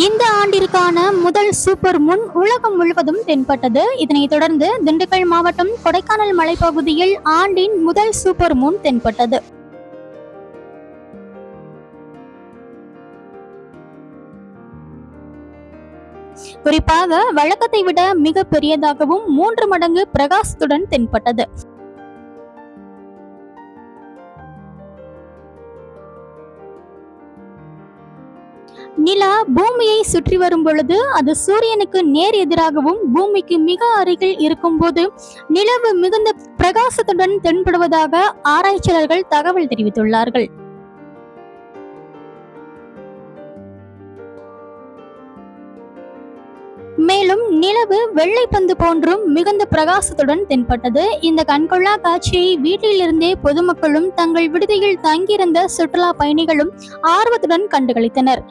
இந்த ஆண்டிற்கான முதல் சூப்பர் மூன் உலகம் முழுவதும் தென்பட்டது. இதனைத் தொடர்ந்து திண்டுக்கல் மாவட்டம் கொடைக்கானல் மலைப்பகுதியில் ஆண்டின் முதல் சூப்பர் மூன் தென்பட்டது. குறிப்பாக வழக்கத்தை விட மிக பெரியதாகவும் 3 மடங்கு பிரகாசத்துடன் தென்பட்டது. நிலா பூமியை சுற்றி வரும் பொழுது அது சூரியனுக்கு நேர் எதிராகவும் பூமிக்கு மிக அருகில் இருக்கும் போது நிலவு மிகுந்த பிரகாசத்துடன் தென்படுவதாக ஆராய்ச்சியாளர்கள் தகவல் தெரிவித்துள்ளார்கள். மேலும் நிலவு வெள்ளை பந்து போன்றும் மிகுந்த பிரகாசத்துடன் தென்பட்டது. இந்த கண்கொள்ளா காட்சியை வீட்டிலிருந்தே பொதுமக்களும் தங்கள் விடுதியில் தங்கியிருந்த சுற்றுலா பயணிகளும் ஆர்வத்துடன் கண்டுகளித்தனர்.